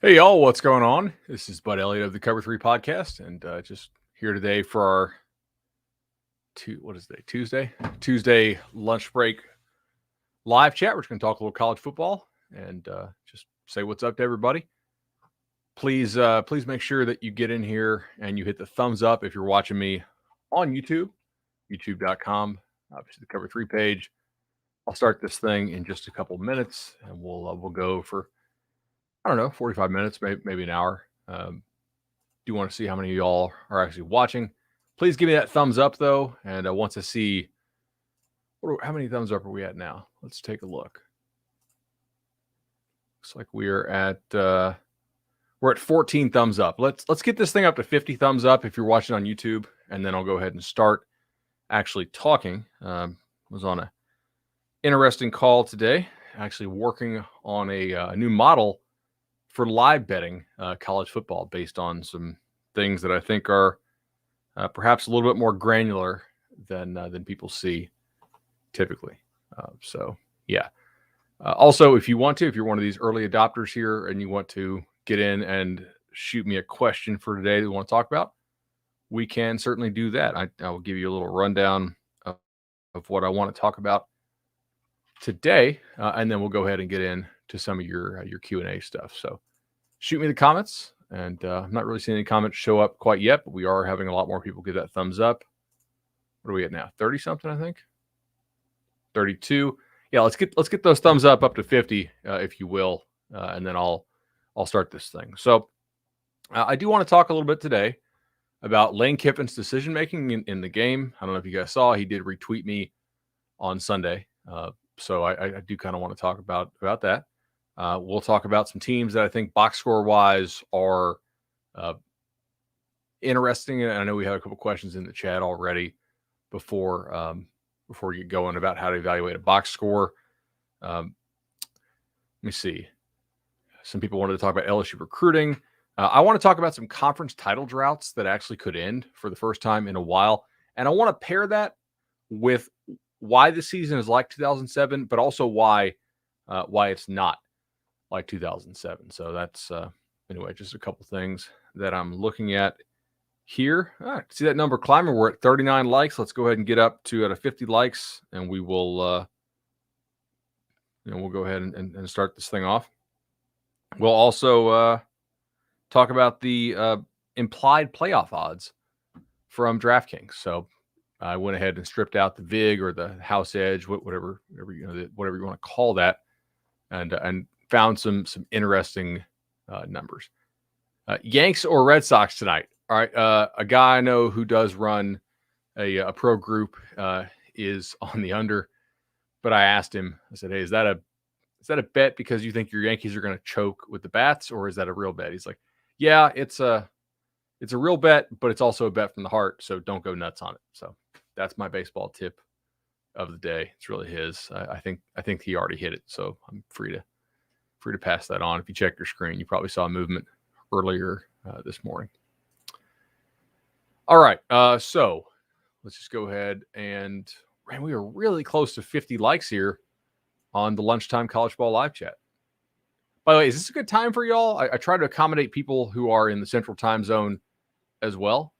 Hey y'all, what's going on? This is Bud Elliott of the Cover Three Podcast, and just here today for our what is today? Tuesday lunch break live chat. We're just going to talk a little college football and just say what's up to everybody. Please make sure that you get in here and you hit the thumbs up if you're watching me on YouTube, youtube.com, obviously the Cover Three page. I'll start this thing in just a couple minutes, and we'll go for 45 minutes, maybe an hour. Do want to see how many of y'all are actually watching. Please give me that thumbs up, though. And once I see how many thumbs up are we at now? Let's take a look. Looks like we're at 14 thumbs up. Let's get this thing up to 50 thumbs up if you're watching on YouTube, and then I'll go ahead and start actually talking. Was on a interesting call today, actually working on a new model for live betting college football based on some things that I think are perhaps a little bit more granular than people see typically. Also, if you're one of these early adopters here and you want to get in and shoot me a question for today that we want to talk about, we can certainly do that. I will give you a little rundown of what I want to talk about today, and then we'll go ahead and get into some of your Q&A stuff. So shoot me the comments, and I'm not really seeing any comments show up quite yet, but we are having a lot more people give that thumbs up. What are we at now? 30 something, I think. 32. Yeah, let's get those thumbs up to 50, if you will, and then I'll start this thing. So I do want to talk a little bit today about Lane Kiffin's decision making in the game. I don't know if you guys saw, he did retweet me on Sunday, so I do kind of want to talk about that. We'll talk about some teams that I think box score wise are interesting. And I know we had a couple questions in the chat already before we get going about how to evaluate a box score. Let me see. Some people wanted to talk about LSU recruiting. I want to talk about some conference title droughts that actually could end for the first time in a while. And I want to pair that with why the season is like 2007, but also why it's not like 2007. So that's anyway, just a couple things that I'm looking at here. All right, see that number climbing. We're at 39 likes. Let's go ahead and get up to at a 50 likes, and we will we'll go ahead and start this thing off. We'll also talk about the implied playoff odds from DraftKings. So I went ahead and stripped out the VIG or the house edge, whatever you want to call that, and found some interesting numbers. Yanks or Red Sox tonight. All right, a guy I know who does run a pro group is on the under, but I asked him. I said, "Hey, is that a bet because you think your Yankees are going to choke with the bats, or is that a real bet?" He's like, "Yeah, it's a real bet, but it's also a bet from the heart, so don't go nuts on it." So that's my baseball tip of the day. It's really his. I think he already hit it, so I'm free to pass that on. If you check your screen, you probably saw a movement earlier this morning. All right, so let's just go ahead and we are really close to 50 likes here on the Lunchtime College Ball live chat. By the way, is this a good time for y'all? I try to accommodate people who are in the Central Time Zone as well.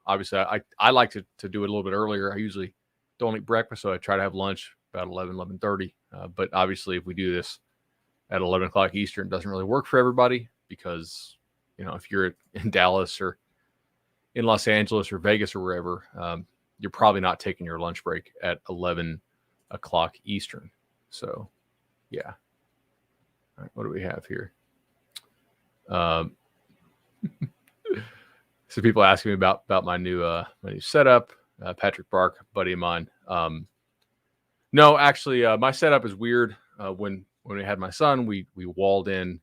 Obviously, I like to do it a little bit earlier. I usually don't eat breakfast, so I try to have lunch about 11:30. But obviously, if we do this at 11 o'clock Eastern, it doesn't really work for everybody because, if you're in Dallas or in Los Angeles or Vegas or wherever, you're probably not taking your lunch break at 11 o'clock Eastern. So, yeah. All right, what do we have here? So people asking me about my new setup. Patrick Bark, buddy of mine. No, actually, my setup is weird. When we had my son, we walled in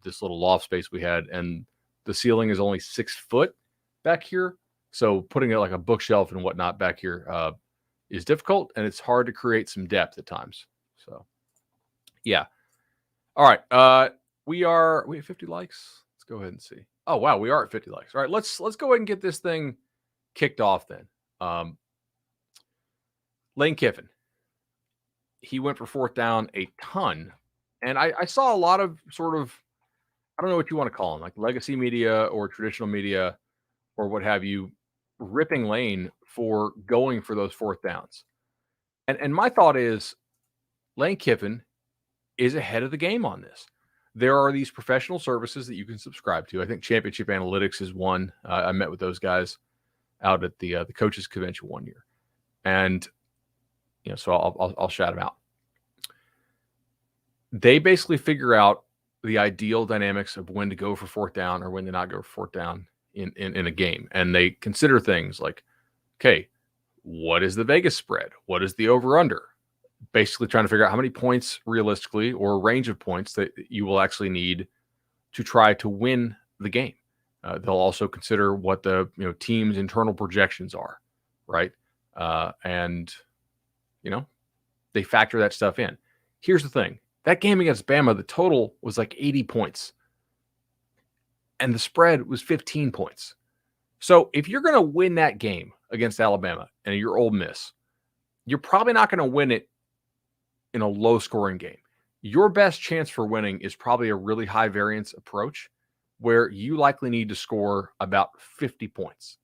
this little loft space we had, and the ceiling is only 6 foot back here. So putting it like a bookshelf and whatnot back here is difficult, and it's hard to create some depth at times. So, yeah. All right. We have 50 likes. Let's go ahead and see. Oh, wow. We are at 50 likes. All right. Let's go ahead and get this thing kicked off then. Lane Kiffin. He went for fourth down a ton And I saw a lot of sort of, I don't know what you want to call them, like legacy media or traditional media or what have you, ripping Lane for going for those fourth downs. And my thought is Lane Kiffin is ahead of the game on this. There are these professional services that you can subscribe to. I think Championship Analytics is one. I met with those guys out at the coaches convention one year, and so I'll shout them out. They basically figure out the ideal dynamics of when to go for fourth down or when to not go for fourth down in a game, and they consider things like, okay, what is the Vegas spread? What is the over/under? Basically trying to figure out how many points realistically or range of points that you will actually need to try to win the game. They'll also consider what the team's internal projections are, right? And they factor that stuff in. Here's the thing. That game against Bama, the total was like 80 points. And the spread was 15 points. So if you're going to win that game against Alabama and you're Ole Miss, you're probably not going to win it in a low-scoring game. Your best chance for winning is probably a really high variance approach where you likely need to score about 50 points.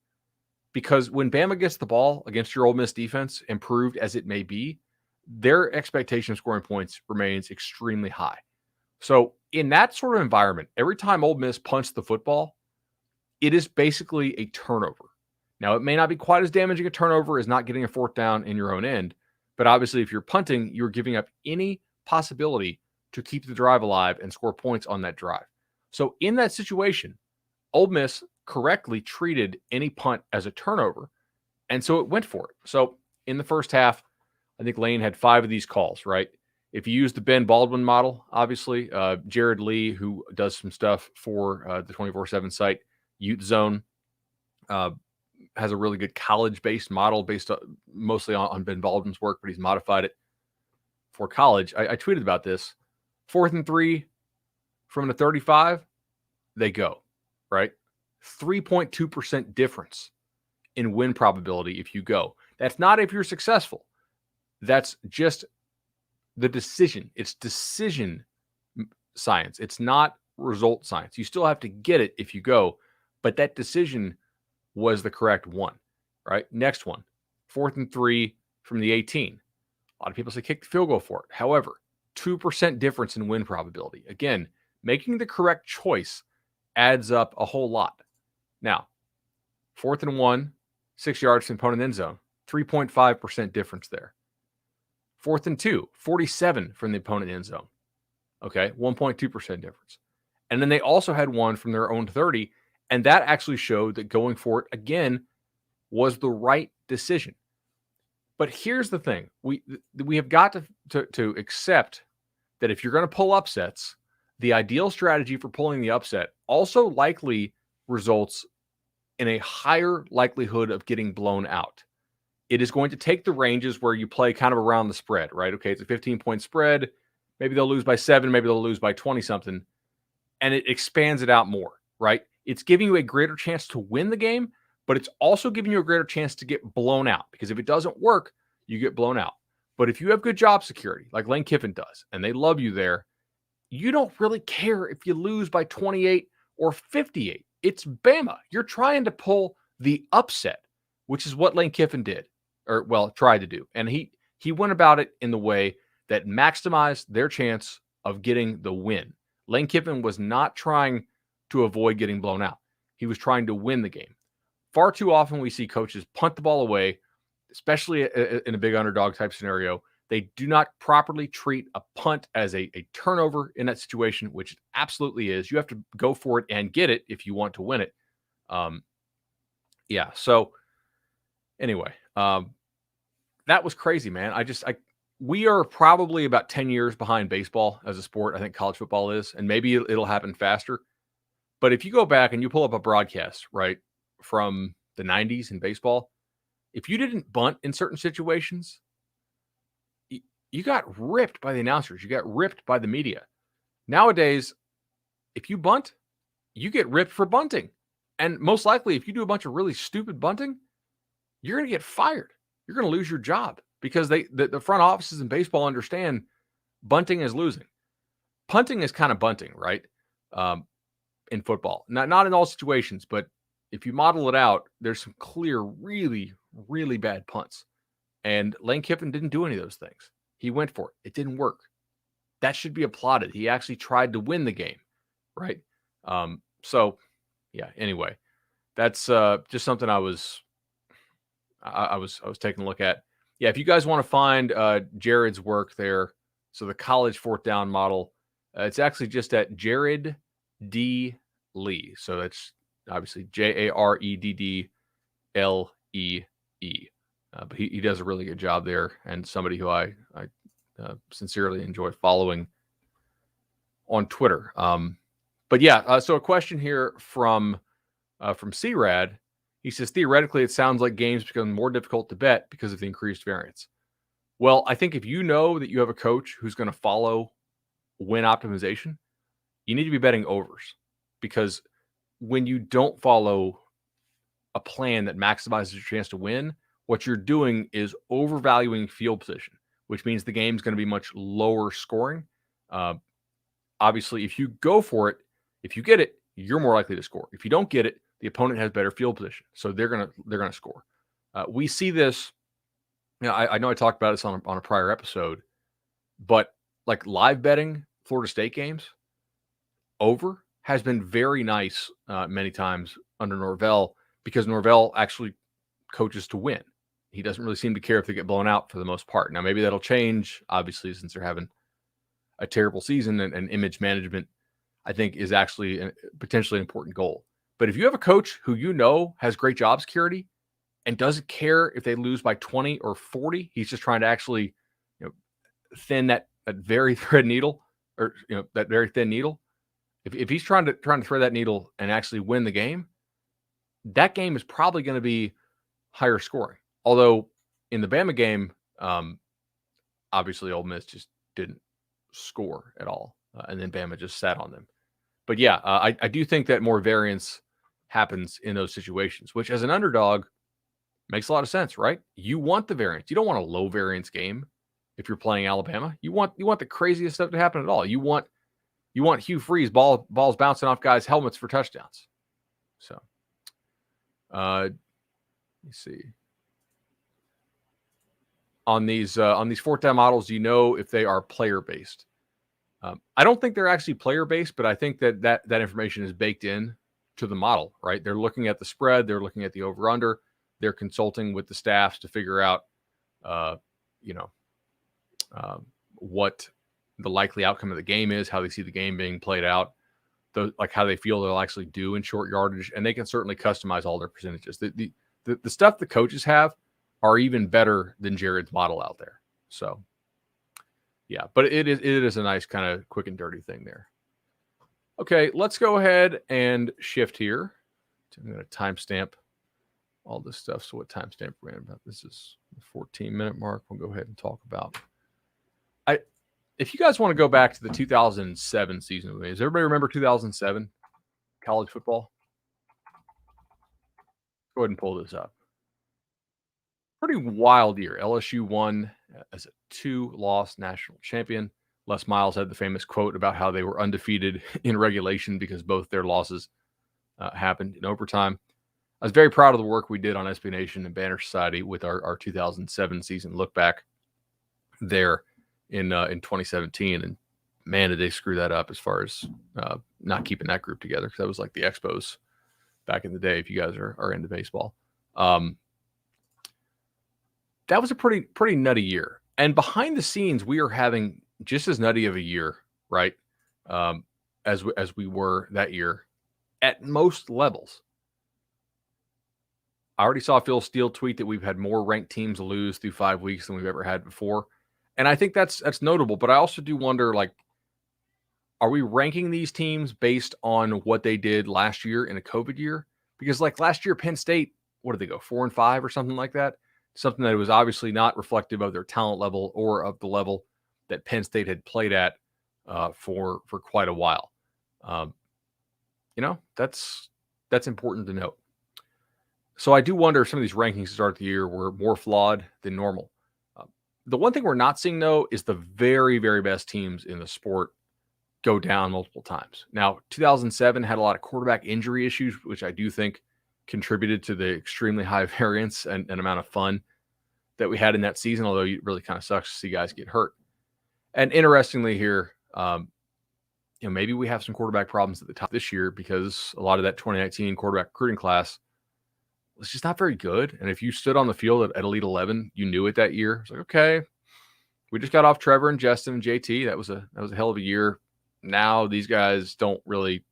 Because when Bama gets the ball against your Ole Miss defense, improved as it may be, their expectation of scoring points remains extremely high. So in that sort of environment, every time Ole Miss punts the football, it is basically a turnover. Now, it may not be quite as damaging a turnover as not getting a fourth down in your own end, but obviously, if you're punting, you're giving up any possibility to keep the drive alive and score points on that drive. So in that situation, Ole Miss correctly treated any punt as a turnover, and so it went for it. So in the first half, I think Lane had 5 of these calls, right? If you use the Ben Baldwin model, obviously, Jared Lee, who does some stuff for the 24/7 site, Ute Zone, has a really good college-based model based mostly on Ben Baldwin's work, but he's modified it for college. I tweeted about this. 4th and 3 from the 35, they go, right? 3.2% difference in win probability if you go. That's not if you're successful. That's just the decision. It's decision science. It's not result science. You still have to get it if you go, but that decision was the correct one, right? Next one, 4th and 3 from the 18. A lot of people say kick the field goal for it. However, 2% difference in win probability. Again, making the correct choice adds up a whole lot. Now, 4th and 1, 6 yards from opponent end zone, 3.5% difference there. 4th and 2, 47 from the opponent end zone. Okay, 1.2% difference. And then they also had one from their own 30, and that actually showed that going for it again was the right decision. But here's the thing. We have got to accept that if you're going to pull upsets, the ideal strategy for pulling the upset also likely results in a higher likelihood of getting blown out. It is going to take the ranges where you play kind of around the spread, right? Okay, it's a 15-point spread. Maybe they'll lose by 7. Maybe they'll lose by 20-something. And it expands it out more, right? It's giving you a greater chance to win the game, but it's also giving you a greater chance to get blown out. Because if it doesn't work, you get blown out. But if you have good job security, like Lane Kiffin does, and they love you there, you don't really care if you lose by 28 or 58. It's Bama. You're trying to pull the upset, which is what Lane Kiffin did, or well, tried to do. And he went about it in the way that maximized their chance of getting the win. Lane Kiffin was not trying to avoid getting blown out. He was trying to win the game. Far too often we see coaches punt the ball away, especially in a big underdog type scenario. They do not properly treat a punt as a turnover in that situation, which it absolutely is. You have to go for it and get it if you want to win it. Yeah. So anyway, that was crazy, man. We are probably about 10 years behind baseball as a sport. I think college football is, and maybe it'll happen faster. But if you go back and you pull up a broadcast, right, from the 90s in baseball, if you didn't bunt in certain situations, you got ripped by the announcers. You got ripped by the media. Nowadays, if you bunt, you get ripped for bunting. And most likely, if you do a bunch of really stupid bunting, you're going to get fired. You're going to lose your job because the front offices in baseball understand bunting is losing. punting is kind of bunting, right? In football, not in all situations, but if you model it out, there's some clear, really, really bad punts. And Lane Kiffin didn't do any of those things. He went for it. It didn't work. That should be applauded. He actually tried to win the game, right? So, yeah. Anyway, that's just something I was taking a look at. Yeah, if you guys want to find Jared's work there, so the college fourth down model, it's actually just at Jared D. Lee. So that's obviously JareddLee. But he does a really good job there, and somebody who I sincerely enjoy following on Twitter. But yeah, so a question here from C-Rad. He says, theoretically, it sounds like games become more difficult to bet because of the increased variance. Well, I think if you know that you have a coach who's going to follow win optimization, you need to be betting overs, because when you don't follow a plan that maximizes your chance to win, what you're doing is overvaluing field position, which means the game's going to be much lower scoring. Obviously, if you go for it, if you get it, you're more likely to score. If you don't get it, the opponent has better field position, so they're gonna score. We see this. I know I talked about this on a prior episode, but like live betting Florida State games over has been very nice many times under Norvell, because Norvell actually coaches to win. He doesn't really seem to care if they get blown out for the most part. Now, maybe that'll change, obviously, since they're having a terrible season, and image management, I think, is actually potentially an important goal. But if you have a coach who you know has great job security and doesn't care if they lose by 20 or 40, he's just trying to actually, thin that very thread needle, or that very thin needle. If he's trying to thread that needle and actually win the game, that game is probably going to be higher scoring. Although in the Bama game, obviously Ole Miss just didn't score at all, and then Bama just sat on them. But yeah, I do think that more variance happens in those situations, which as an underdog makes a lot of sense, right? You want the variance. You don't want a low variance game if you're playing Alabama. You want the craziest stuff to happen at all. You want Hugh Freeze balls bouncing off guys' helmets for touchdowns. So, let me see. On these fourth down models, do you know if they are player based? I don't think they're actually player based, but I think that information is baked in to the model, right? They're looking at the spread, they're looking at the over under, they're consulting with the staffs to figure out, what the likely outcome of the game is, how they see the game being played out, like how they feel they'll actually do in short yardage, and they can certainly customize all their percentages. The stuff the coaches have are even better than Jared's model out there. So, yeah, but it is a nice kind of quick and dirty thing there. Okay, let's go ahead and shift here. I'm going to timestamp all this stuff. So what timestamp we're in about? This is the 14-minute mark. We'll go ahead and talk about. If you guys want to go back to the 2007 season with me, does everybody remember 2007 college football? Go ahead and pull this up. Pretty wild year. LSU won as a 2-loss national champion. Les Miles had the famous quote about how they were undefeated in regulation because both their losses happened in overtime. I was very proud of the work we did on SB Nation and Banner Society with our 2007 season look back there in 2017. And man, did they screw that up as far as not keeping that group together, because that was like the Expos back in the day, if you guys are into baseball. That was a pretty nutty year. And behind the scenes, we are having just as nutty of a year, right? As we were that year at most levels. I already saw Phil Steele tweet that we've had more ranked teams lose through 5 weeks than we've ever had before. And I think that's notable, but I also do wonder, like, are we ranking these teams based on what they did last year in a COVID year? Because like last year, Penn State, what did they go, 4-5 or something like that? Something that was obviously not reflective of their talent level or of the level that Penn State had played at for quite a while. That's important to note. So I do wonder if some of these rankings to start the year were more flawed than normal. The one thing we're not seeing, though, is the very, very best teams in the sport go down multiple times. Now, 2007 had a lot of quarterback injury issues, which I do think contributed to the extremely high variance and amount of fun that we had in that season, although it really kind of sucks to see guys get hurt. And interestingly here, maybe we have some quarterback problems at the top this year because a lot of that 2019 quarterback recruiting class was just not very good. And if you stood on the field at Elite 11, you knew it that year. It's like, okay, we just got off Trevor and Justin and JT. That was a hell of a year. Now these guys don't really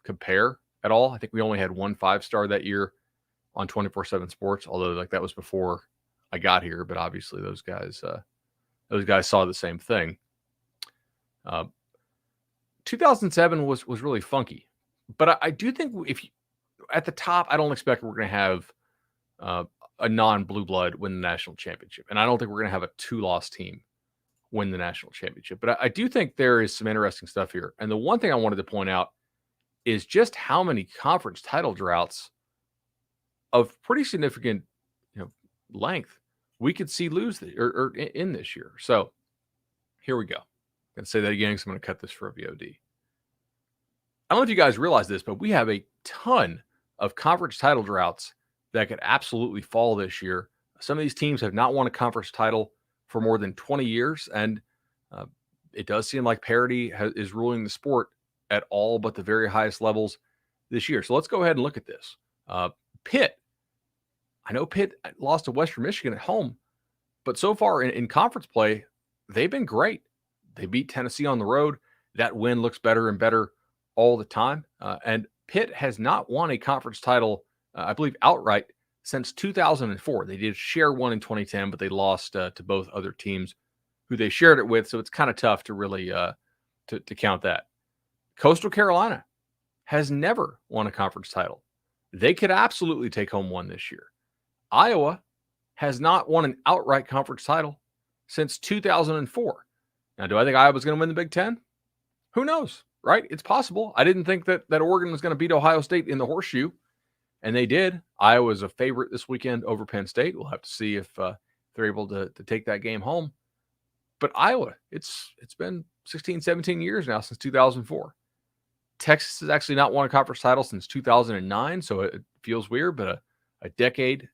compare at all. I think we only had one 5-star that year on 24/7 Sports, although like that was before I got here. But obviously those guys saw the same thing. 2007 was really funky, but I do think at the top, I don't expect we're going to have a non-blue blood win the national championship, and I don't think we're going to have a 2-loss team win the national championship. But I do think there is some interesting stuff here, and the one thing I wanted to point out is just how many conference title droughts of pretty significant length we could see lose or in this year. So here we go. I'm going to say that again because I'm going to cut this for a VOD. I don't know if you guys realize this, but we have a ton of conference title droughts that could absolutely fall this year. Some of these teams have not won a conference title for more than 20 years, and it does seem like parity is ruling the sport at all but the very highest levels this year. So let's go ahead and look at this. Pitt. I know Pitt lost to Western Michigan at home, but so far in conference play, they've been great. They beat Tennessee on the road. That win looks better and better all the time. And Pitt has not won a conference title, I believe, outright since 2004. They did share one in 2010, but they lost to both other teams who they shared it with. So it's kind of tough to really to count that. Coastal Carolina has never won a conference title. They could absolutely take home one this year. Iowa has not won an outright conference title since 2004. Now, do I think Iowa's going to win the Big Ten? Who knows, right? It's possible. I didn't think that Oregon was going to beat Ohio State in the horseshoe, and they did. Iowa's a favorite this weekend over Penn State. We'll have to see if they're able to take that game home. But Iowa, it's been 16, 17 years now since 2004. Texas has actually not won a conference title since 2009, so it feels weird, but a decade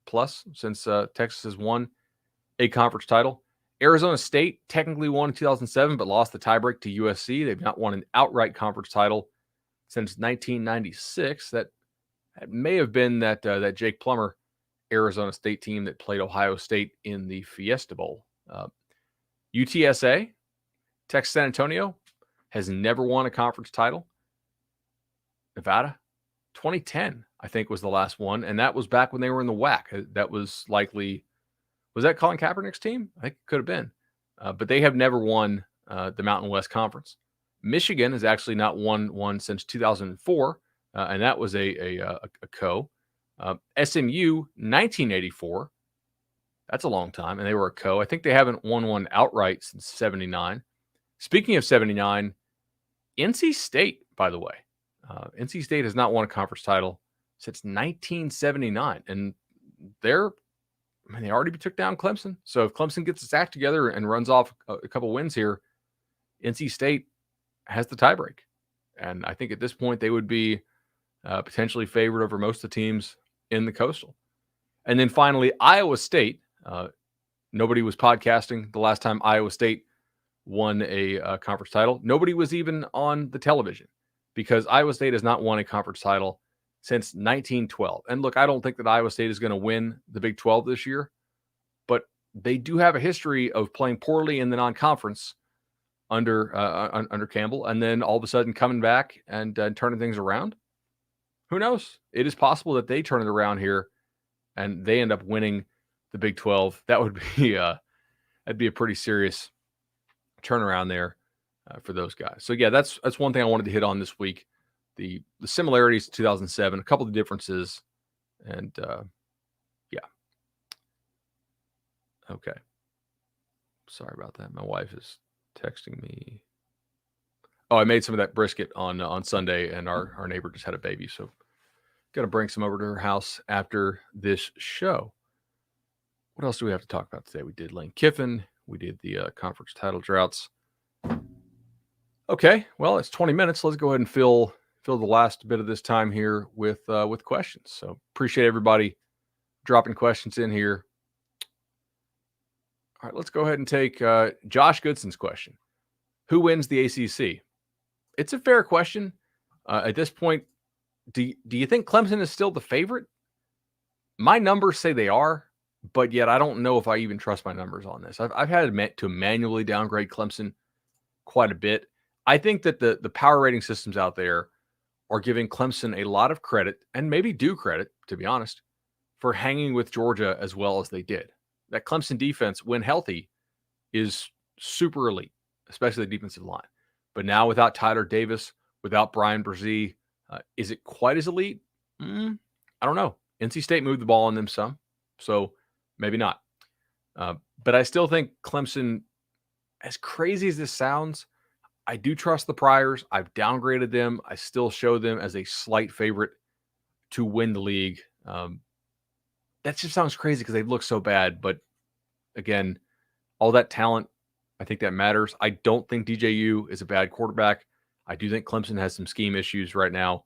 plus since Texas has won a conference title. Arizona State technically won in 2007, but lost the tiebreak to USC. They've not won an outright conference title since 1996. That may have been that Jake Plummer Arizona State team that played Ohio State in the Fiesta Bowl. UTSA, Texas San Antonio, has never won a conference title. Nevada, 2010, I think, was the last one, and that was back when they were in the WAC. That was likely... Was that Colin Kaepernick's team? I think it could have been. But they have never won the Mountain West Conference. Michigan has actually not won one since 2004, and that was a co. SMU, 1984. That's a long time, and they were a co. I think they haven't won one outright since 79. Speaking of 79, NC State, by the way. NC State has not won a conference title since 1979, and they already took down Clemson. So if Clemson gets its act together and runs off a couple wins here, NC State has the tiebreak. And I think at this point they would be potentially favored over most of the teams in the Coastal. And then finally, Iowa State. Nobody was podcasting the last time Iowa State won a conference title. Nobody was even on the television because Iowa State has not won a conference title since 1912. And look, I don't think that Iowa State is going to win the Big 12 this year, but they do have a history of playing poorly in the non-conference under Campbell, and then all of a sudden coming back and turning things around. Who knows? It is possible that they turn it around here and they end up winning the Big 12. That would be that'd be a pretty serious turnaround there for those guys. So yeah, that's one thing I wanted to hit on this week. The similarities to 2007, a couple of differences, and yeah. Okay. Sorry about that. My wife is texting me. Oh, I made some of that brisket on Sunday, and our neighbor just had a baby, so got to bring some over to her house after this show. What else do we have to talk about today? We did Lane Kiffin. We did the conference title droughts. Okay, well, it's 20 minutes. Let's go ahead and fill the last bit of this time here with questions. So appreciate everybody dropping questions in here. All right, let's go ahead and take Josh Goodson's question. Who wins the ACC? It's a fair question. At this point, do you think Clemson is still the favorite? My numbers say they are, but yet I don't know if I even trust my numbers on this. I've had to manually downgrade Clemson quite a bit. I think that the power rating systems out there are giving Clemson a lot of credit, and maybe due credit, to be honest, for hanging with Georgia as well as they did. That Clemson defense, when healthy, is super elite, especially the defensive line. But now without Tyler Davis, without Brian Brzee, is it quite as elite? I don't know. NC State moved the ball on them some, so maybe not. But I still think Clemson, as crazy as this sounds, I do trust the Priors. I've downgraded them. I still show them as a slight favorite to win the league. That just sounds crazy because they've looked so bad. But again, all that talent, I think that matters. I don't think DJU is a bad quarterback. I do think Clemson has some scheme issues right now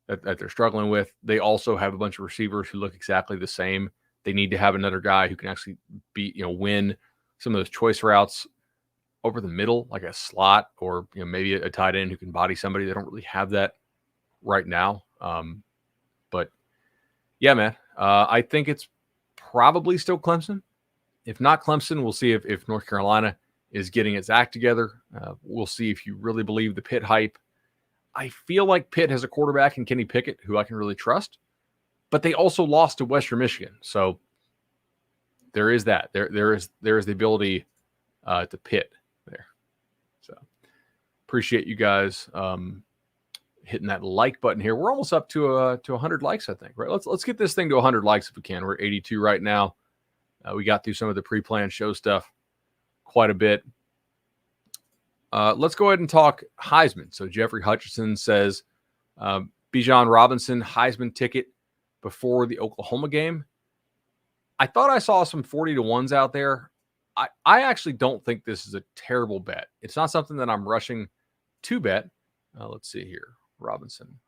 that they're struggling with. They also have a bunch of receivers who look exactly the same. They need to have another guy who can actually win some of those choice routes over the middle, like a slot, or maybe a tight end who can body somebody. They don't really have that right now. But yeah, man, I think it's probably still Clemson. If not Clemson, we'll see if North Carolina is getting its act together. We'll see if you really believe the Pitt hype. I feel like Pitt has a quarterback in Kenny Pickett who I can really trust, but they also lost to Western Michigan. So there is that. There is the ability to Pitt there. So appreciate you guys hitting that like button here. We're almost up to 100 likes, I think. Right? Let's get this thing to 100 likes if we can. We're at 82 right now. We got through some of the pre-planned show stuff quite a bit. Let's go ahead and talk Heisman. So Jeffrey Hutchinson says Bijan Robinson Heisman ticket before the Oklahoma game. I thought I saw some 40-1s out there. I actually don't think this is a terrible bet. It's not something that I'm rushing to bet. Let's see here. Robinson.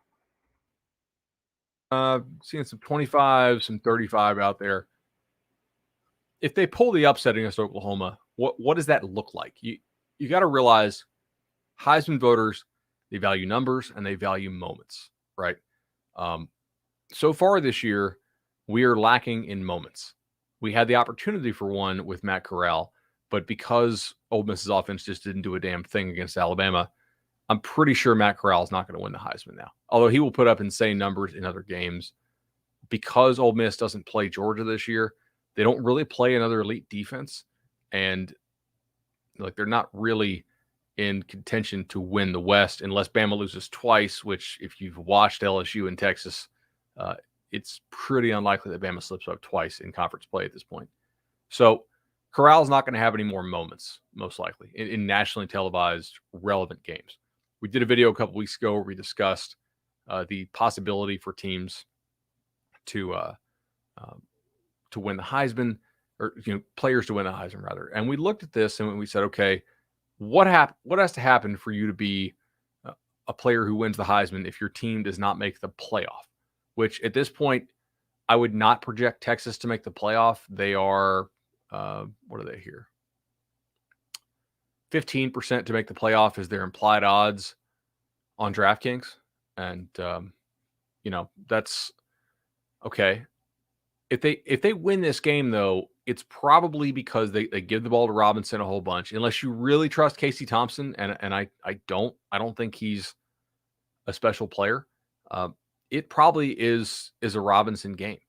Seeing some 25, some 35 out there. If they pull the upset against Oklahoma, what does that look like? You got to realize Heisman voters, they value numbers and they value moments, right? So far this year, we are lacking in moments. We had the opportunity for one with Matt Corral, but because Ole Miss's offense just didn't do a damn thing against Alabama, I'm pretty sure Matt Corral is not going to win the Heisman now. Although he will put up insane numbers in other games. Because Ole Miss doesn't play Georgia this year, they don't really play another elite defense. And they're not really in contention to win the West unless Bama loses twice, which if you've watched LSU in Texas, it's pretty unlikely that Bama slips up twice in conference play at this point. So Corral's not going to have any more moments, most likely, in nationally televised relevant games. We did a video a couple weeks ago where we discussed the possibility for teams to win the Heisman, or players to win the Heisman rather. And we looked at this and we said, okay, what has to happen for you to be a player who wins the Heisman if your team does not make the playoff? Which at this point, I would not project Texas to make the playoff. They are, what are they here? 15% to make the playoff is their implied odds on DraftKings. And, that's okay. If they win this game, though, it's probably because they give the ball to Robinson a whole bunch. Unless you really trust Casey Thompson, and I don't think he's a special player. It probably is a Robinson game.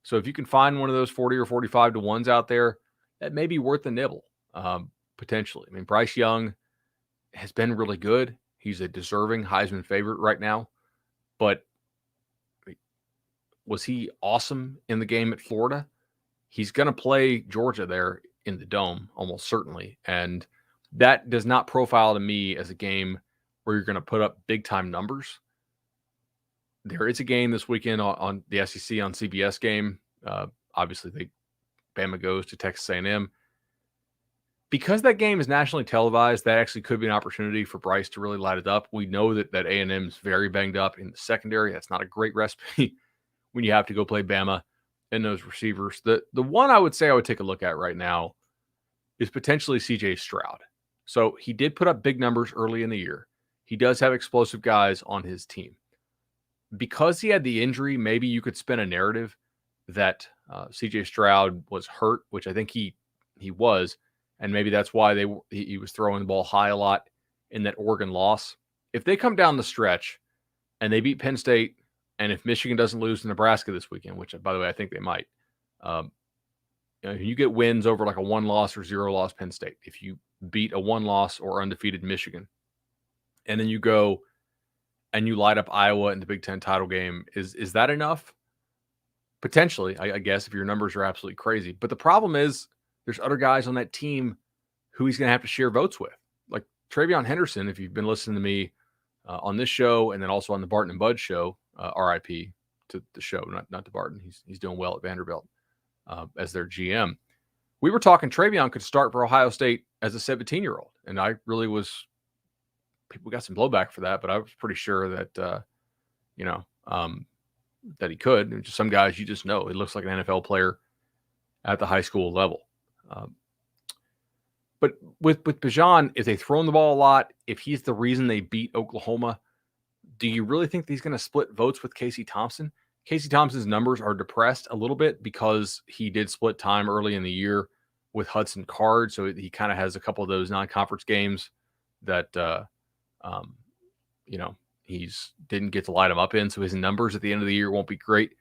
So if you can find one of those 40 or 45-1s out there, that may be worth a nibble, potentially. I mean, Bryce Young has been really good. He's a deserving Heisman favorite right now. But was he awesome in the game at Florida? He's going to play Georgia there in the Dome, almost certainly. And that does not profile to me as a game where you're going to put up big-time numbers. There is a game this weekend on the SEC on CBS game. Obviously, Bama goes to Texas A&M. because that game is nationally televised, that actually could be an opportunity for Bryce to really light it up. We know that A&M is very banged up in the secondary. That's not a great recipe when you have to go play Bama and those receivers. The one I would say I would take a look at right now is potentially CJ Stroud. So he did put up big numbers early in the year. He does have explosive guys on his team. Because he had the injury, maybe you could spin a narrative that CJ Stroud was hurt, which I think he was, and maybe that's why he was throwing the ball high a lot in that Oregon loss. If they come down the stretch and they beat Penn State, and if Michigan doesn't lose to Nebraska this weekend, which by the way I think they might, you get wins over like a 1-loss or 0-loss Penn State. If you beat a 1-loss or undefeated Michigan, and then you go and you light up Iowa in the Big Ten title game, is that enough? Potentially, I guess, if your numbers are absolutely crazy. But the problem is there's other guys on that team who he's going to have to share votes with. Like Travion Henderson, if you've been listening to me on this show and then also on the Barton and Bud show, RIP to the show, not to Barton. He's doing well at Vanderbilt as their GM. We were talking Travion could start for Ohio State as a 17-year-old. And I really was, people got some blowback for that, but I was pretty sure that, that he could. Just some guys you just know. It looks like an NFL player at the high school level. But with Bijan, if they throw him the ball a lot, if he's the reason they beat Oklahoma, do you really think he's going to split votes with Casey Thompson? Casey Thompson's numbers are depressed a little bit because he did split time early in the year with Hudson Card. So he kind of has a couple of those non-conference games that, he's didn't get to light him up in. So his numbers at the end of the year won't be great.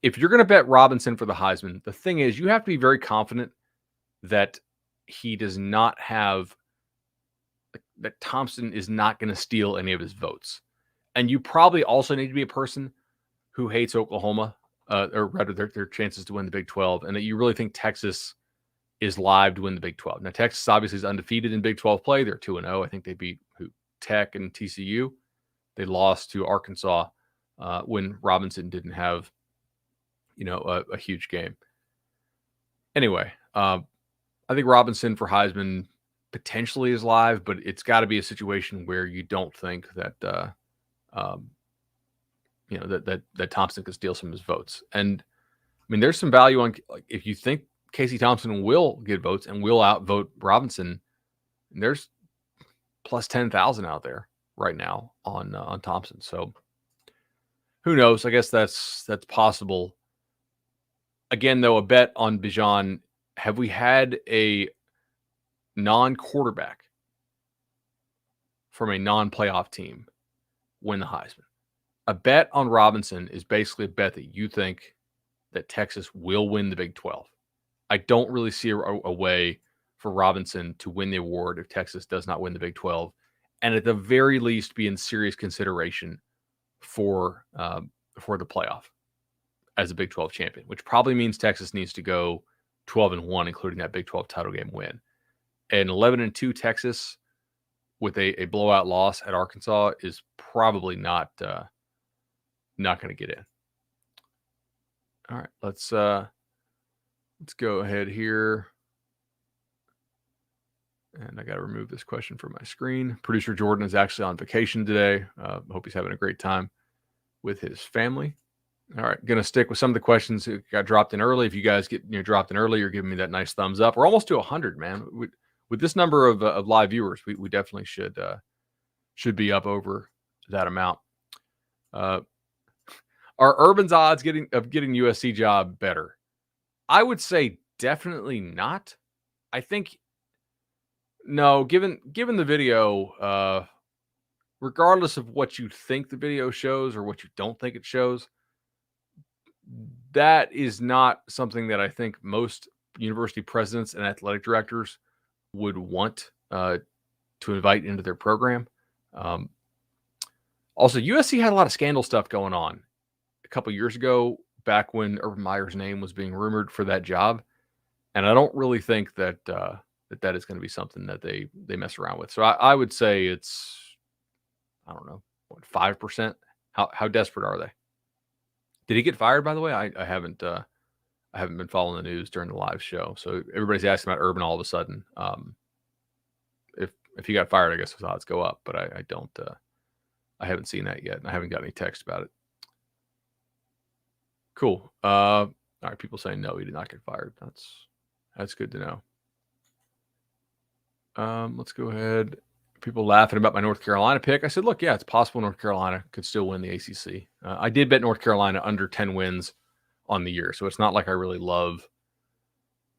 If you're going to bet Robinson for the Heisman, the thing is you have to be very confident that he does not have, that Thompson is not going to steal any of his votes. And you probably also need to be a person who hates Oklahoma, or rather their chances to win the Big 12, and that you really think Texas is live to win the Big 12. Now, Texas obviously is undefeated in Big 12 play. They're 2-0. I think they beat Tech and TCU. They lost to Arkansas when Robinson didn't have, a huge game. Anyway, I think Robinson for Heisman potentially is live, but it's got to be a situation where you don't think that, that Thompson could steal some of his votes. And I mean, there's some value on, like, if you think Casey Thompson will get votes and will outvote Robinson, there's plus 10,000 out there right now on Thompson. So who knows? I guess that's possible. Again, though, a bet on Bijan. Have we had a non-quarterback from a non-playoff team win the Heisman? A bet on Robinson is basically a bet that you think that Texas will win the Big 12. I don't really see a way for Robinson to win the award if Texas does not win the Big 12, and at the very least be in serious consideration for the playoff as a Big 12 champion, which probably means Texas needs to go 12-1, including that Big 12 title game win. And 11-2 Texas with a blowout loss at Arkansas is probably not going to get in. All right, let's go ahead here. And I got to remove this question from my screen. Producer Jordan is actually on vacation today. Hope he's having a great time with his family. All right, going to stick with some of the questions that got dropped in early. If you guys get dropped in early, you're giving me that nice thumbs up. We're almost to 100, man. With this number of live viewers, we definitely should be up over that amount. Are Urban's odds of getting USC job better? I would say definitely not. I think no. Given the video, regardless of what you think the video shows or what you don't think it shows, that is not something that I think most university presidents and athletic directors would want to invite into their program. Also, USC had a lot of scandal stuff going on a couple years ago, back when Urban Meyer's name was being rumored for that job. And I don't really think that that is going to be something that they mess around with. So I would say it's, I don't know, 5%. How desperate are they? Did he get fired, by the way? I haven't I haven't been following the news during the live show, so everybody's asking about Urban all of a sudden. If he got fired, I guess his odds go up, but I don't. I haven't seen that yet, and I haven't got any text about it. Cool. All right, people saying no, he did not get fired. That's good to know. Let's go ahead. People laughing about my North Carolina pick. I said, look, yeah, it's possible North Carolina could still win the ACC. I did bet North Carolina under 10 wins on the year, so it's not like I really love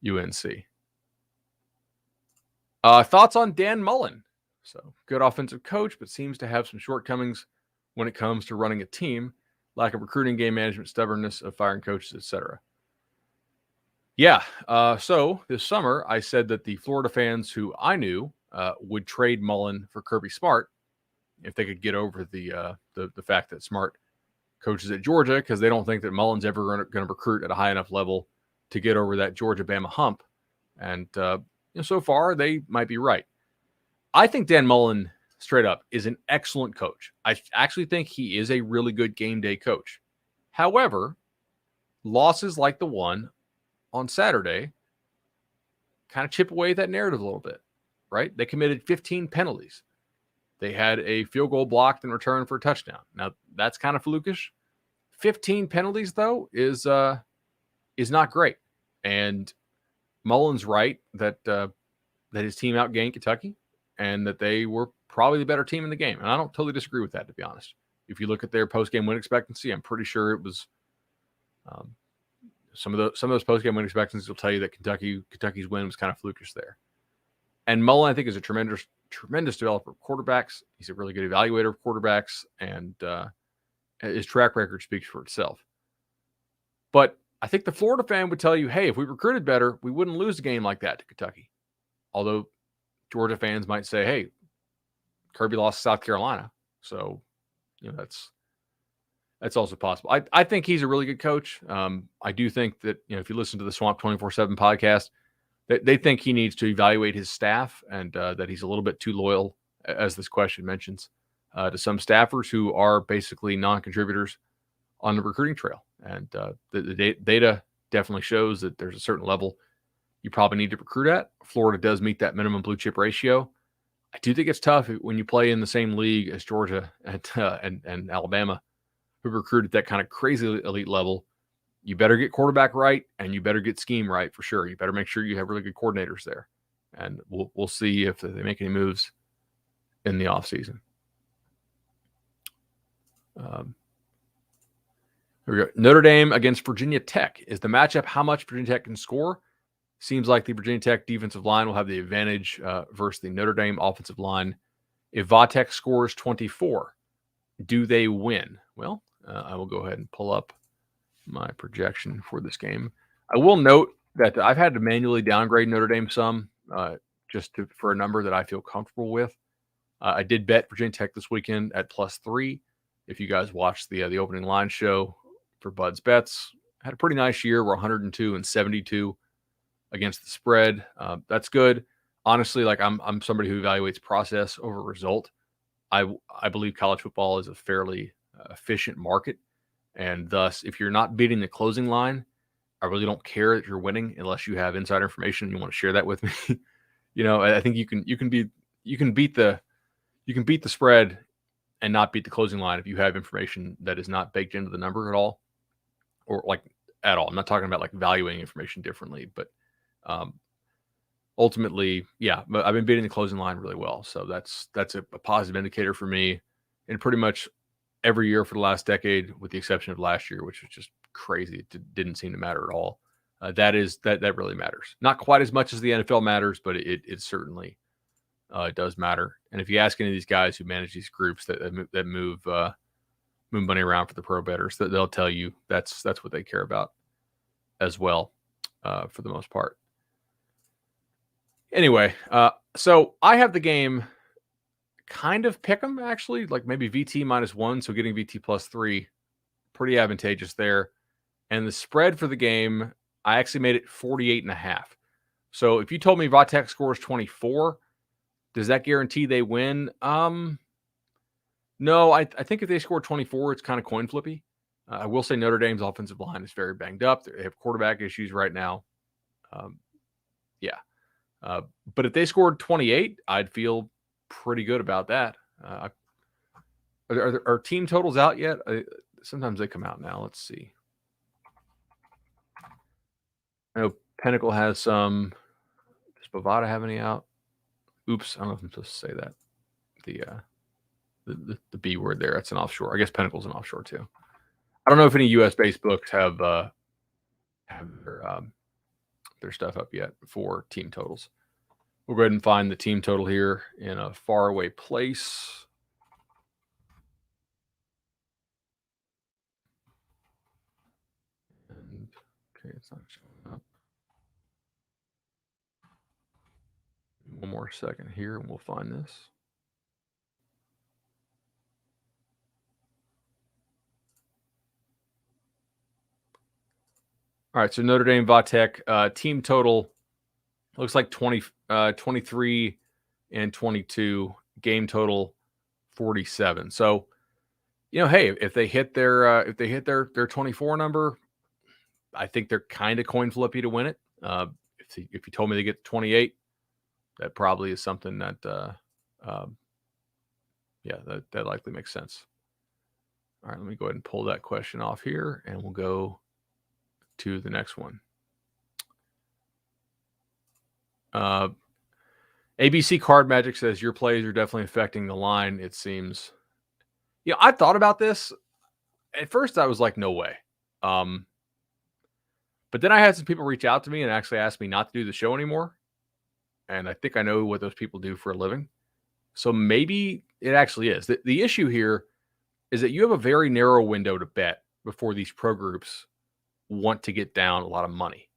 UNC. Thoughts on Dan Mullen? So good offensive coach, but seems to have some shortcomings when it comes to running a team, lack of recruiting, game management, stubbornness of firing coaches, etc. Yeah. So this summer, I said that the Florida fans who I knew would trade Mullen for Kirby Smart if they could get over the fact that Smart coaches at Georgia, because they don't think that Mullen's ever going to recruit at a high enough level to get over that Georgia-Bama hump. And so far, they might be right. I think Dan Mullen, straight up, is an excellent coach. I actually think he is a really good game day coach. However, losses like the one on Saturday kind of chip away at that narrative a little bit, right? They committed 15 penalties. They had a field goal blocked in return for a touchdown. Now, that's kind of flukish. 15 penalties, though, is not great. And Mullen's right that his team outgained Kentucky and that they were probably the better team in the game. And I don't totally disagree with that, to be honest. If you look at their post-game win expectancy, I'm pretty sure it was some of those post-game win expectancies will tell you that Kentucky's win was kind of flukish there. And Mullen, I think, is a tremendous developer of quarterbacks. He's a really good evaluator of quarterbacks, and his track record speaks for itself. But I think the Florida fan would tell you, hey, if we recruited better, we wouldn't lose a game like that to Kentucky. Although Georgia fans might say, hey, Kirby lost to South Carolina. So, that's also possible. I think he's a really good coach. I do think that, if you listen to the Swamp 24/7 podcast, they think he needs to evaluate his staff and that he's a little bit too loyal, as this question mentions, to some staffers who are basically non-contributors on the recruiting trail. And the data definitely shows that there's a certain level you probably need to recruit at. Florida does meet that minimum blue chip ratio. I do think it's tough when you play in the same league as Georgia and Alabama, who recruit at that kind of crazy elite level. You better get quarterback right, and you better get scheme right for sure. You better make sure you have really good coordinators there. And we'll see if they make any moves in the offseason. Here we go. Notre Dame against Virginia Tech. Is the matchup how much Virginia Tech can score? Seems like the Virginia Tech defensive line will have the advantage versus the Notre Dame offensive line. If Vatek scores 24, do they win? Well, I will go ahead and pull up my projection for this game. I will note that I've had to manually downgrade Notre Dame some for a number that I feel comfortable with. I did bet Virginia Tech this weekend at +3. If you guys watched the opening line show for Bud's Bets, had a pretty nice year. We're 102-72 against the spread. That's good. Honestly, I'm somebody who evaluates process over result. I believe college football is a fairly efficient market. And thus, if you're not beating the closing line, I really don't care that you're winning unless you have inside information and you want to share that with me. I think you can beat the spread and not beat the closing line if you have information that is not baked into the number at all, or at all. I'm not talking about valuing information differently, but ultimately, yeah, but I've been beating the closing line really well. So that's a positive indicator for me in pretty much every year for the last decade, with the exception of last year, which was just crazy. It didn't seem to matter at all. That really matters. Not quite as much as the NFL matters, but it certainly does matter. And if you ask any of these guys who manage these groups that move money around for the pro bettors, they'll tell you that's what they care about as well, for the most part. Anyway, so I have the game kind of pick 'em, actually, maybe VT -1, so getting VT +3, pretty advantageous there. And the spread for the game, I actually made it 48.5. So if you told me Vatek scores 24, does that guarantee they win? No, I think if they score 24, it's kind of coin flippy. I will say Notre Dame's offensive line is very banged up. They have quarterback issues right now. Yeah. But if they scored 28, I'd feel pretty good about that. Are team totals out yet? Sometimes they come out now. Let's see. I know Pinnacle has some. Does Bovada have any out? Oops, I don't know if I'm supposed to say that. The B word there. That's an offshore. I guess Pinnacle's an offshore too. I don't know if any US based books have their stuff up yet for team totals. We'll go ahead and find the team total here in a faraway place. And, okay, it's not showing up. One more second here and we'll find this. All right, so Notre Dame Vatech team total looks like 23 and 22, game total 47. So, hey, if they hit their 24 number, I think they're kind of coin flippy to win it. If you told me they get 28, that probably is something that that likely makes sense. All right, let me go ahead and pull that question off here, and we'll go to the next one. ABC Card Magic says your plays are definitely affecting the line, it seems. I thought about this. At first, I was like, no way. But then I had some people reach out to me and actually ask me not to do the show anymore. And I think I know what those people do for a living. So maybe it actually is. The issue here is that you have a very narrow window to bet before these pro groups want to get down a lot of money.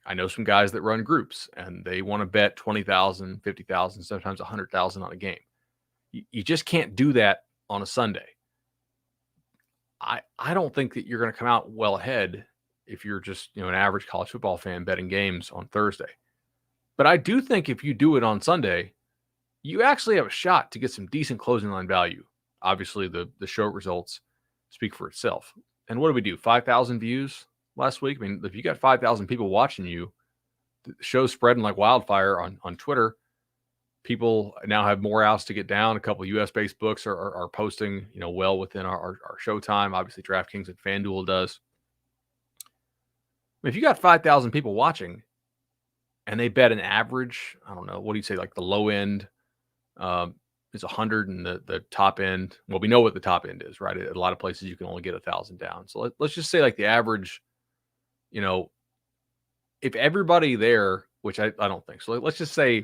I know some guys that run groups and they want to bet 20,000, 50,000, sometimes 100,000 on a game. You just can't do that on a Sunday. I don't think that you're going to come out well ahead if you're just, an average college football fan betting games on Thursday. But I do think if you do it on Sunday, you actually have a shot to get some decent closing line value. Obviously, the show results speak for itself. And what did we do? 5,000 views last week? I mean, if you got 5,000 people watching you, the show's spreading like wildfire on Twitter. People now have more outs to get down. A couple of US-based books are posting, well within our show time. Obviously, DraftKings and FanDuel does. If you got 5,000 people watching and they bet an average, I don't know, what do you say, like the low end is 100 and the top end, well, we know what the top end is, right? At a lot of places you can only get 1,000 down. So let's just say like the average, if everybody there, which I don't think. So let's just say,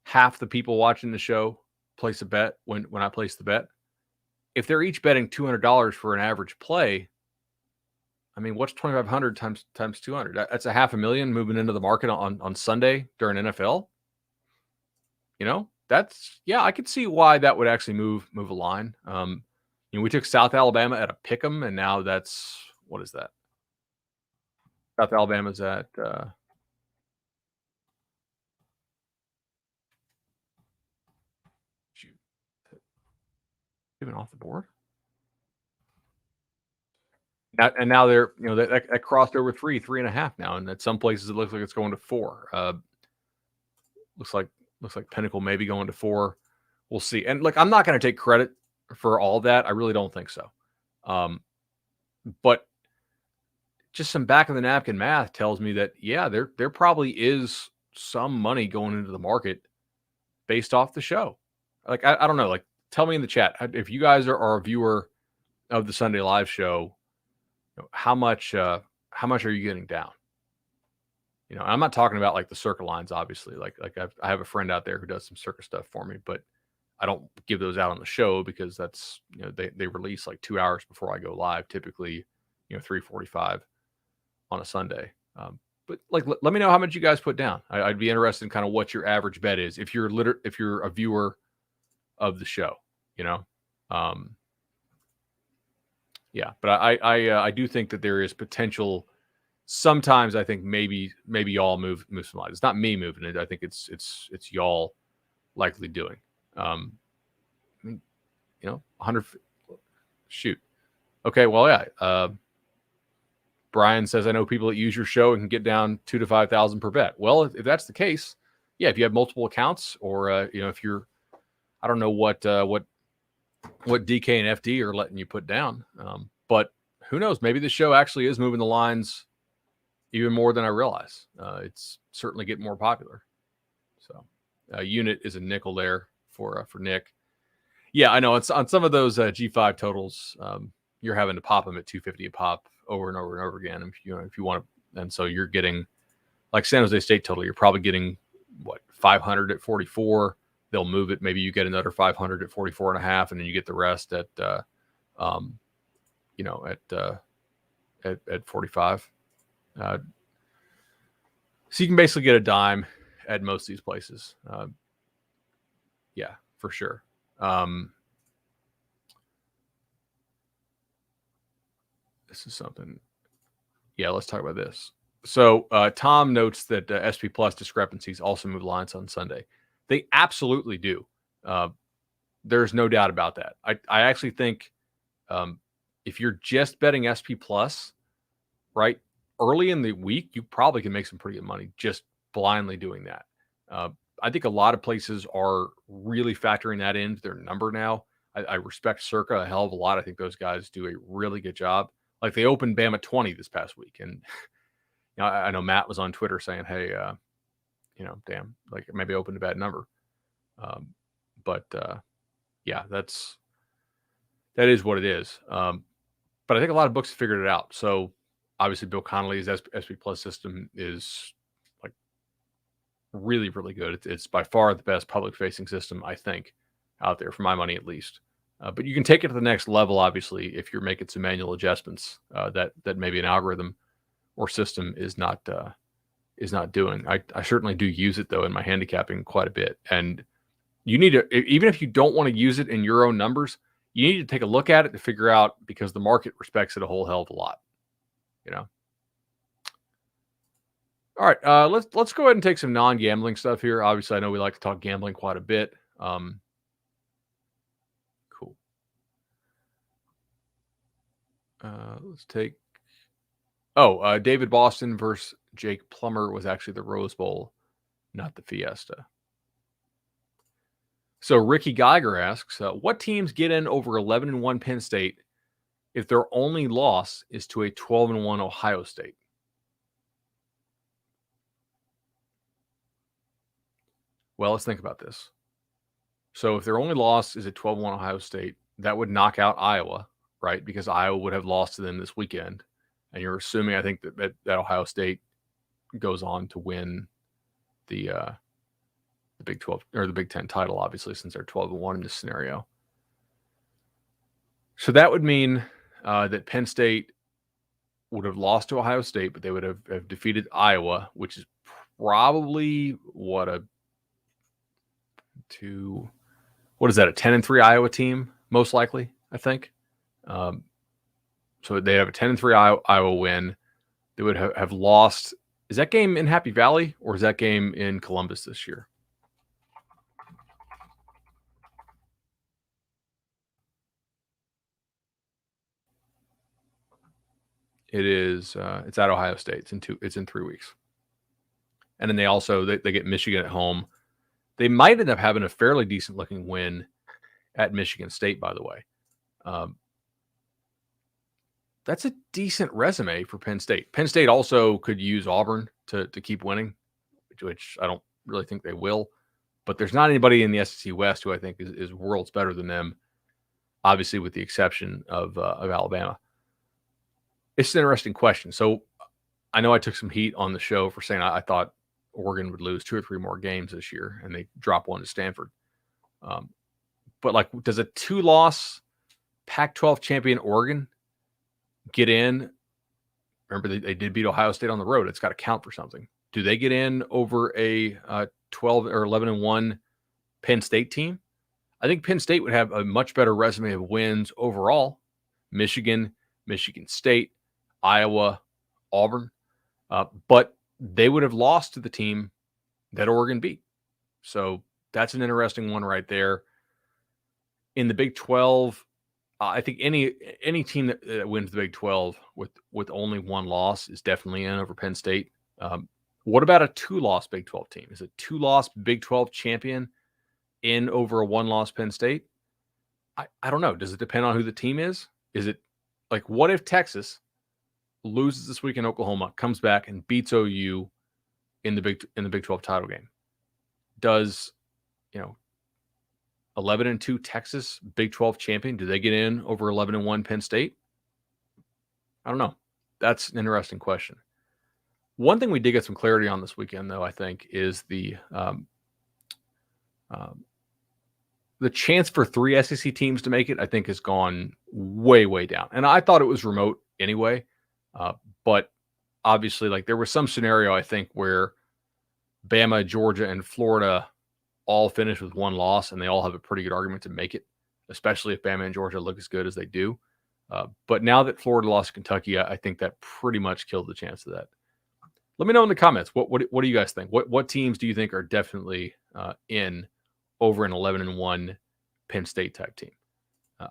half the people watching the show place a bet when I place the bet. If they're each betting $200 for an average play, I mean, what's 2,500 times 200? That's a $500,000 moving into the market on Sunday during NFL. I could see why that would actually move a line. We took South Alabama at a pick'em, and now that's, what is that? South Alabama's at even off the board. Now they're, that crossed over 3.5 now, and at some places it looks like it's going to 4. Looks like Pinnacle maybe going to 4. We'll see. And I'm not going to take credit for all that. I really don't think so. But just some back of the napkin math tells me that, there probably is some money going into the market based off the show. I don't know. Tell me in the chat if you guys are a viewer of the Sunday Live show, how much are you getting down? I'm not talking about like the circle lines, obviously. I have a friend out there who does some circus stuff for me, but I don't give those out on the show because that's, they release like 2 hours before I go live, typically, 3:45 on a Sunday. But let me know how much you guys put down. I'd be interested in kind of what your average bet is if you're a viewer of the show, but I do think that there is potential. Sometimes I think maybe y'all move some lines. It's not me moving it. I think it's y'all likely doing. 100. Shoot, Okay, well, yeah. Brian says, I know people that use your show and can get down 2,000 to 5,000 per bet. Well, if that's the case, yeah, if you have multiple accounts, or if you're, I don't know what DK and FD are letting you put down, but who knows? Maybe the show actually is moving the lines even more than I realize. It's certainly getting more popular. So, unit is a nickel there for Nick. Yeah, I know. It's on some of those G5 totals. You're having to pop them at 250 a pop over and over and over again. If you want to, and so you're getting, like San Jose State total, you're probably getting 500 at 44. They'll move it. Maybe you get another 500 at 44 and a half, and then you get the rest at 45. So you can basically get a dime at most of these places. Yeah, for sure. This is something. Yeah, let's talk about this. So Tom notes that SP Plus discrepancies also move lines on Sunday. They absolutely do. There's no doubt about that. I actually think if you're just betting SP Plus, right, early in the week, you probably can make some pretty good money just blindly doing that. I think a lot of places are really factoring that into their number now. I respect Circa a hell of a lot. I think those guys do a really good job. Like they opened Bama 20 this past week, and I know Matt was on Twitter saying, "Hey, damn, like maybe I opened a bad number." But yeah, that is what it is. But I think a lot of books have figured it out. So obviously, Bill Connolly's SP Plus system is like really, really good. It's by far the best public-facing system I think out there, for my money at least. But you can take it to the next level, obviously, if you're making some manual adjustments that maybe an algorithm or system is not doing. I certainly do use it though in my handicapping quite a bit, and you need to, even if you don't want to use it in your own numbers, you need to take a look at it to figure out, because the market respects it a whole hell of a lot. All right, let's go ahead and take some non-gambling stuff here. Obviously, I know we like to talk gambling quite a bit. Cool. Let's take. David Boston versus Jake Plummer was actually the Rose Bowl, not the Fiesta. So Ricky Geiger asks, what teams get in over 11-1 Penn State if their only loss is to a 12-1 Ohio State? Well, let's think about this. So if their only loss is a 12-1 Ohio State, that would knock out Iowa, right? Because Iowa would have lost to them this weekend. And you're assuming, I think, that Ohio State goes on to win the Big 12 or the Big 10 title, obviously, since they're 12-1 in this scenario. So that would mean that Penn State would have lost to Ohio State, but they would have defeated Iowa, which is probably a 10-3 Iowa team, most likely, I think. So they have a 10-3 Iowa win. They would have lost. Is that game in Happy Valley or is that game in Columbus this year? It is. It's at Ohio State. It's in 3 weeks. And then they get Michigan at home. They might end up having a fairly decent looking win at Michigan State, by the way. That's a decent resume for Penn State. Penn State also could use Auburn to keep winning, which I don't really think they will. But there's not anybody in the SEC West who I think is worlds better than them, obviously with the exception of Alabama. It's an interesting question. So I know I took some heat on the show for saying I thought Oregon would lose 2 or 3 more games this year, and they drop one to Stanford. But like, does a 2-loss Pac-12 champion Oregon get in? Remember, they did beat Ohio State on the road. It's got to count for something. Do they get in over a 12 or 11-1 Penn State team? I think Penn State would have a much better resume of wins overall. Michigan, Michigan State, Iowa, Auburn. But they would have lost to the team that Oregon beat. So that's an interesting one right there. In the Big 12, I think any team that wins the Big 12 with only one loss is definitely in over Penn State. What about a 2-loss Big 12 team? Is a 2-loss Big 12 champion in over a 1-loss Penn State? I don't know. Does it depend on who the team is? Is it like, what if Texas loses this week in Oklahoma, comes back and beats OU in the Big 12 title game? Does 11-2 Texas Big 12 champion, do they get in over 11-1 Penn State? I don't know. That's an interesting question. One thing we did get some clarity on this weekend, though, I think, is the chance for 3 SEC teams to make it, I think, has gone way, way down. And I thought it was remote anyway. But obviously, like, there was some scenario, I think, where Bama, Georgia, and Florida all finish with 1 loss, and they all have a pretty good argument to make it, especially if Bama and Georgia look as good as they do. But now that Florida lost to Kentucky, I think that pretty much killed the chance of that. Let me know in the comments. What do you guys think? What teams do you think are definitely in over an 11-1 Penn State type team?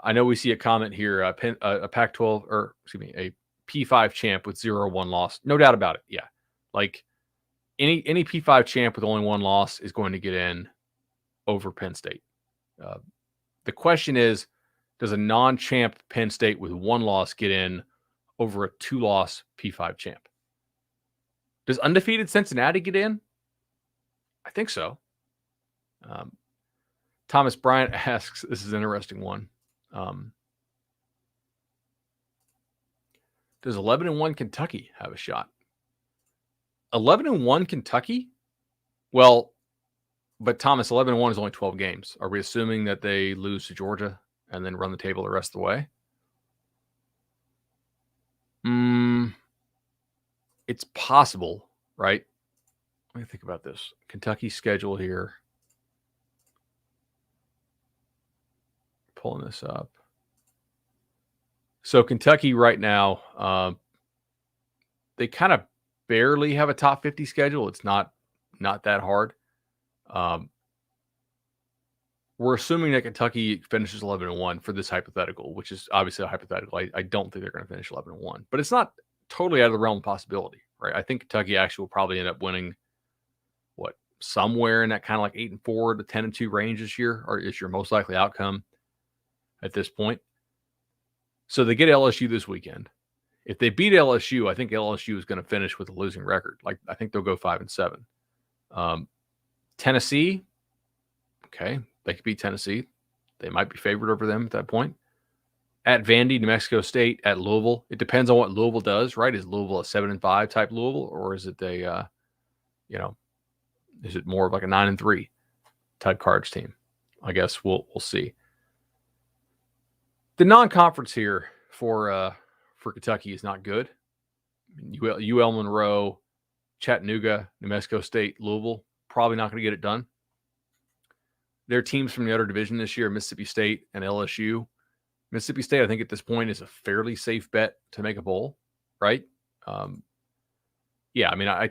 I know we see a comment here, a Pac-12, or excuse me, a P5 champ with 0-1 loss. No doubt about it. Yeah. Like any P5 champ with only 1 loss is going to get in over Penn State. The question is, does a non-champ Penn State with 1 loss get in over a 2-loss P5 champ? Does undefeated Cincinnati get in? I think so. Thomas Bryant asks, this is an interesting one. Does 11-1 Kentucky have a shot? 11-1 Kentucky? Well, but Thomas, 11-1 is only 12 games. Are we assuming that they lose to Georgia and then run the table the rest of the way? It's possible, right? Let me think about this. Kentucky's schedule here. Pulling this up. So Kentucky right now, they kind of barely have a top 50 schedule. It's not that hard. We're assuming that Kentucky finishes 11-1 for this hypothetical, which is obviously a hypothetical. I don't think they're going to finish 11-1, but it's not totally out of the realm of possibility, right? I think Kentucky actually will probably end up winning somewhere in that kind of like 8-4 to 10-2 range this year, or is your most likely outcome at this point. So they get LSU this weekend. If they beat LSU, I think LSU is going to finish with a losing record. Like, I think they'll go 5-7. Tennessee, okay, they could beat Tennessee. They might be favored over them at that point. At Vandy, New Mexico State, at Louisville. It depends on what Louisville does, right? Is Louisville a 7-5 type Louisville, or is it a, is it more of like a 9-3 type Cards team? I guess we'll see. The non-conference here for Kentucky is not good. UL Monroe, Chattanooga, New Mexico State, Louisville, probably not going to get it done. Their teams from the other division this year, Mississippi State and LSU. Mississippi State, I think at this point, is a fairly safe bet to make a bowl, right? Yeah, I mean, I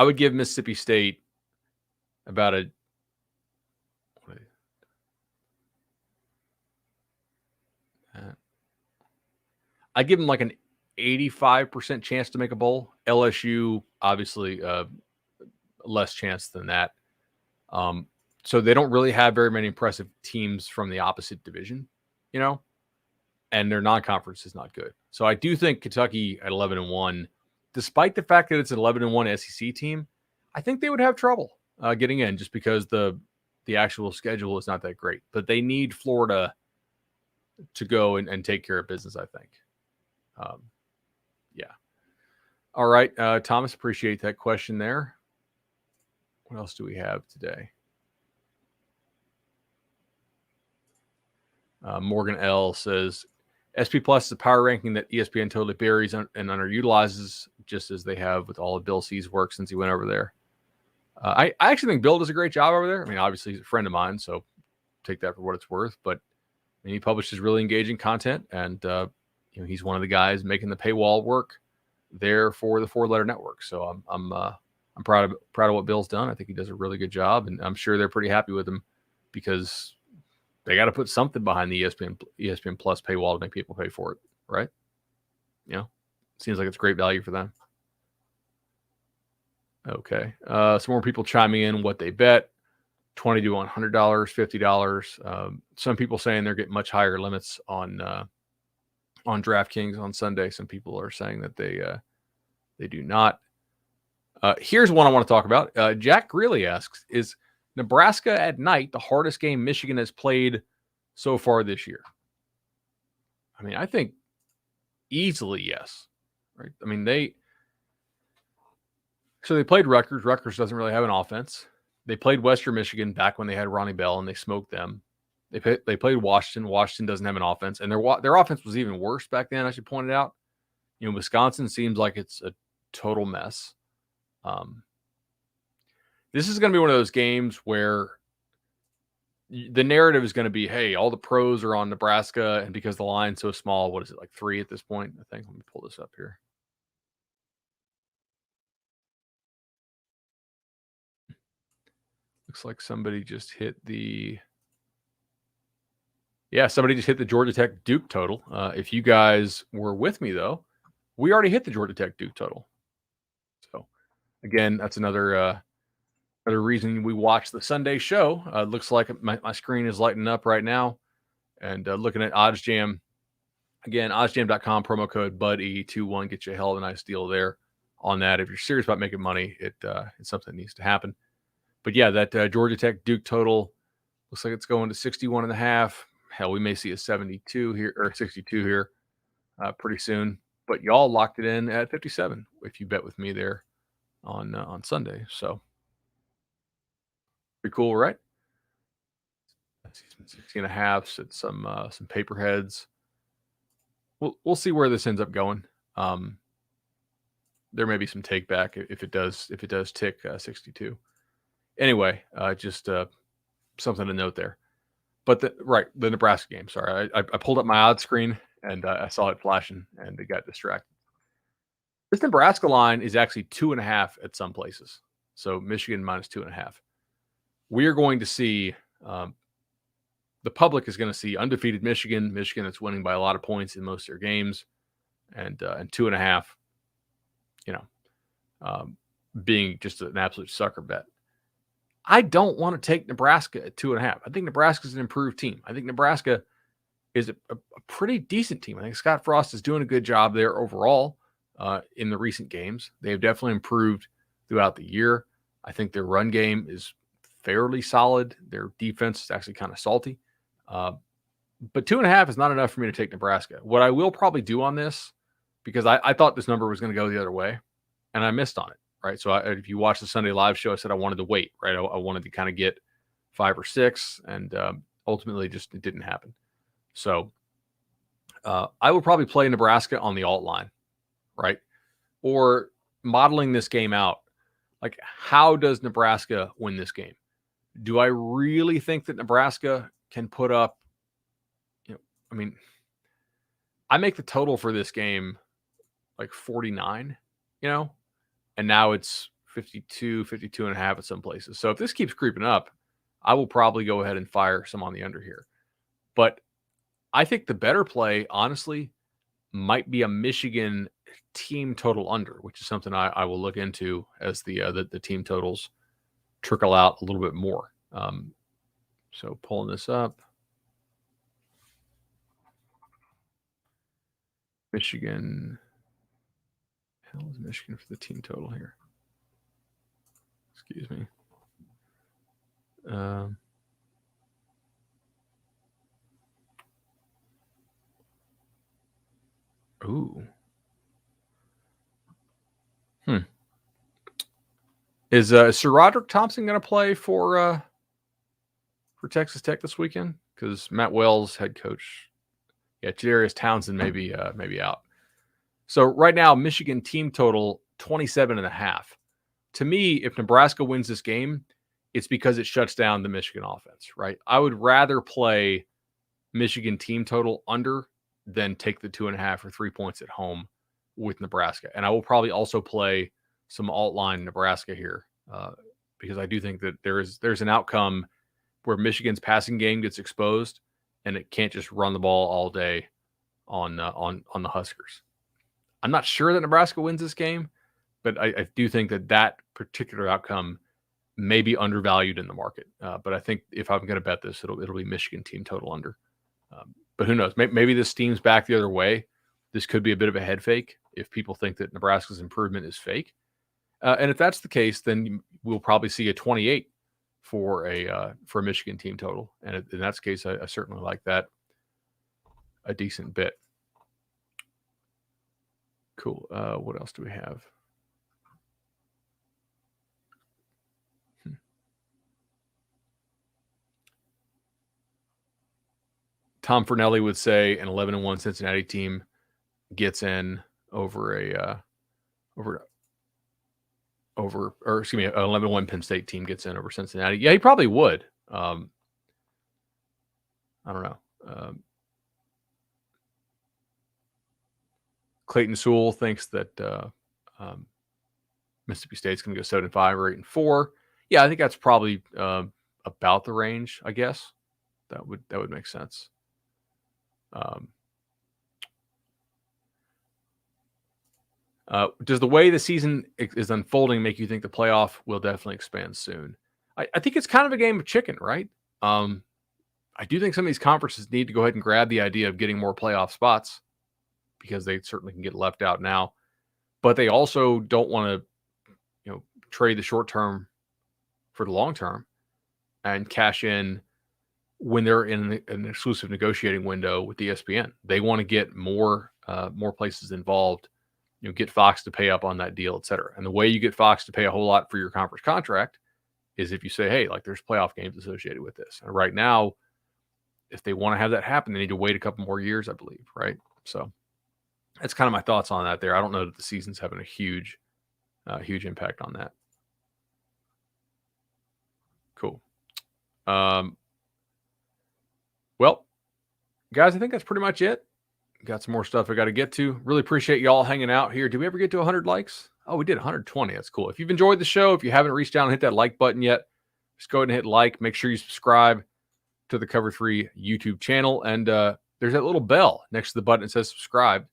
would give Mississippi State about a I'd give them like an 85% chance to make a bowl. LSU, obviously, less chance than that. So they don't really have very many impressive teams from the opposite division, and their non-conference is not good. So I do think Kentucky at 11-1, despite the fact that it's an 11-1 SEC team, I think they would have trouble getting in just because the actual schedule is not that great. But they need Florida to go and take care of business, I think. Yeah. All right, Thomas, appreciate that question there. What else do we have today? Morgan L says, SP Plus is a power ranking that ESPN totally buries and underutilizes, just as they have with all of Bill C's work since he went over there. I actually think Bill does a great job over there. I mean, obviously he's a friend of mine, so take that for what it's worth. But he publishes really engaging content, and he's one of the guys making the paywall work there for the 4-letter network. So I'm proud of what Bill's done. I think he does a really good job, and I'm sure they're pretty happy with him because they got to put something behind the ESPN Plus paywall to make people pay for it, right? Seems like it's great value for them. Okay. Some more people chiming in what they bet. $20 to $100, $50. Some people saying they're getting much higher limits on DraftKings on Sunday. Some people are saying that they do not. Here's one I want to talk about. Jack Greeley asks, is Nebraska at night the hardest game Michigan has played so far this year? I mean, I think easily yes. Right? I mean, they played Rutgers. Rutgers doesn't really have an offense. They played Western Michigan back when they had Ronnie Bell, and they smoked them. They played Washington. Washington doesn't have an offense, and their offense was even worse back then, I should point it out. Wisconsin seems like it's a total mess. This is going to be one of those games where the narrative is going to be, hey, all the pros are on Nebraska, and because the line's so small, what is it, like 3 at this point? I think. Let me pull this up here. Looks like somebody just hit the Georgia Tech Duke total. If you guys were with me, though, we already hit the Georgia Tech Duke total. So, again, that's another reason we watch the Sunday show. Looks like my screen is lighting up right now. And looking at OddsJam. Again, oddsjam.com, promo code BUDE21 gets you a hell of a nice deal there on that. If you're serious about making money, it's something that needs to happen. But yeah, that Georgia Tech Duke total looks like it's going to 61.5. Hell, we may see a 72 here or 62 here pretty soon. But y'all locked it in at 57 if you bet with me there on Sunday. So pretty cool, right? 60.5 at some paper heads. We'll see where this ends up going. There may be some take back if it does tick 62. Anyway, just something to note there. But the Nebraska game. Sorry, I pulled up my odds screen and I saw it flashing and it got distracted. This Nebraska line is actually 2.5 at some places. So Michigan minus 2.5. We are going to see the public is going to see undefeated Michigan that's winning by a lot of points in most of their games, and 2.5. Being just an absolute sucker bet. I don't want to take Nebraska at 2.5. I think Nebraska is an improved team. I think Nebraska is a pretty decent team. I think Scott Frost is doing a good job there overall in the recent games. They have definitely improved throughout the year. I think their run game is fairly solid. Their defense is actually kind of salty. But 2.5 is not enough for me to take Nebraska. What I will probably do on this, because I thought this number was going to go the other way, and I missed on it. Right. So if you watch the Sunday live show, I said I wanted to wait. Right. I wanted to kind of get 5 or 6, and ultimately it didn't happen. So I would probably play Nebraska on the alt line. Right. Or modeling this game out. Like, how does Nebraska win this game? Do I really think that Nebraska can put up, I make the total for this game like 49, and now it's 52.5 at some places. So if this keeps creeping up, I will probably go ahead and fire some on the under here. But I think the better play, honestly, might be a Michigan team total under, which is something I will look into as the team totals trickle out a little bit more. So pulling this up. Michigan. Hell is Michigan for the team total here? Excuse me. Ooh. Is Sir Roderick Thompson going to play for Texas Tech this weekend? Because Matt Wells, head coach, Jadarius Townsend may be out. So right now, Michigan team total 27.5. To me, if Nebraska wins this game, it's because it shuts down the Michigan offense, right? I would rather play Michigan team total under than take the 2.5 or 3 points at home with Nebraska. And I will probably also play some alt line Nebraska here because I do think that there's an outcome where Michigan's passing game gets exposed and it can't just run the ball all day on the Huskers. I'm not sure that Nebraska wins this game, but I do think that particular outcome may be undervalued in the market. But I think if I'm going to bet this, it'll be Michigan team total under. But who knows? Maybe this steams back the other way. This could be a bit of a head fake if people think that Nebraska's improvement is fake. And if that's the case, then we'll probably see a 28 for a Michigan team total. And in that case, I certainly like that a decent bit. Cool. What else do we have? Tom Fernelli would say an 11-1 Cincinnati team gets in over an 11-1 Penn State team gets in over Cincinnati. Yeah, he probably would. I don't know. Clayton Sewell thinks that Mississippi State's going to go 7-5 or 8-4. Yeah, I think that's probably about the range. I guess that would make sense. Does the way the season is unfolding make you think the playoff will definitely expand soon? I think it's kind of a game of chicken, right? I do think some of these conferences need to go ahead and grab the idea of getting more playoff spots because they certainly can get left out now. But they also don't want to, trade the short term for the long term and cash in when they're in an exclusive negotiating window with ESPN. They want to get more places involved, get Fox to pay up on that deal, et cetera. And the way you get Fox to pay a whole lot for your conference contract is if you say, hey, like there's playoff games associated with this. And right now, if they want to have that happen, they need to wait a couple more years, I believe, right? So that's kind of my thoughts on that there. I don't know that the season's having a huge impact on that. Cool. Well, guys, I think that's pretty much it. Got some more stuff I got to get to. Really appreciate y'all hanging out here. Did we ever get to 100 likes? Oh, we did 120. That's cool. If you've enjoyed the show, if you haven't reached down and hit that like button yet, just go ahead and hit like. Make sure you subscribe to the Cover 3 YouTube channel. And there's that little bell next to the button that says subscribe.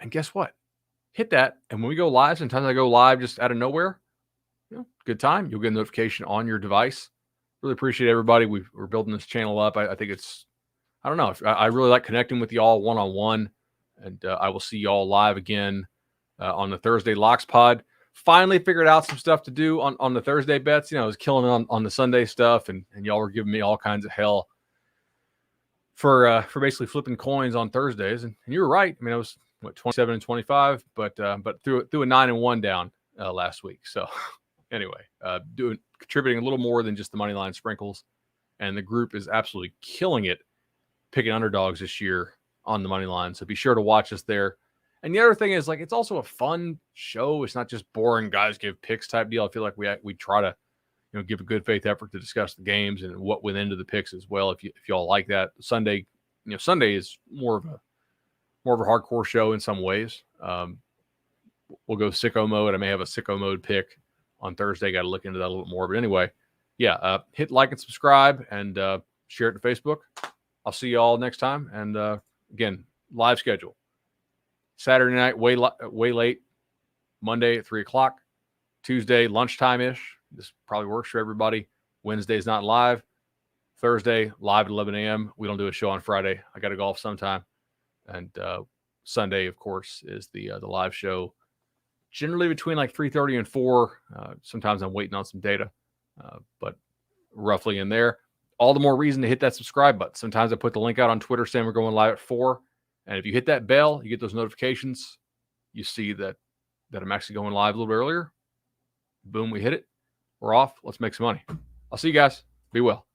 And guess what? Hit that. And when we go live, sometimes I go live just out of nowhere. Good time. You'll get a notification on your device. Really appreciate everybody. We're building this channel up. I think it's, I don't know. I really like connecting with y'all one-on-one. And I will see y'all live again on the Thursday Locks Pod. Finally figured out some stuff to do on the Thursday bets. I was killing it on the Sunday stuff, and y'all were giving me all kinds of hell for basically flipping coins on Thursdays. And you were right. I mean, I was 27 and 25, but threw a 9-1 down last week. So anyway, contributing a little more than just the money line sprinkles, and the group is absolutely killing it picking underdogs this year on the money line. So be sure to watch us there. And the other thing is, like, it's also a fun show. It's not just boring guys give picks type deal. I feel like we try to, give a good faith effort to discuss the games and what went into the picks as well. If y'all like that, Sunday is more of a hardcore show in some ways. We'll go sicko mode. I may have a sicko mode pick on Thursday. Got to look into that a little bit more. But anyway, yeah, hit like and subscribe and share it to Facebook. I'll see you all next time. And again, live schedule. Saturday night, way late. Monday at 3:00. Tuesday, lunchtime-ish. This probably works for everybody. Wednesday's not live. Thursday, live at 11 a.m. We don't do a show on Friday. I got to golf sometime. And Sunday, of course, is the live show. Generally between like 3:30 and 4. Sometimes I'm waiting on some data. But roughly in there. All the more reason to hit that subscribe button. Sometimes I put the link out on Twitter saying we're going live at 4. And if you hit that bell, you get those notifications. You see that I'm actually going live a little bit earlier. Boom, we hit it. We're off. Let's make some money. I'll see you guys. Be well.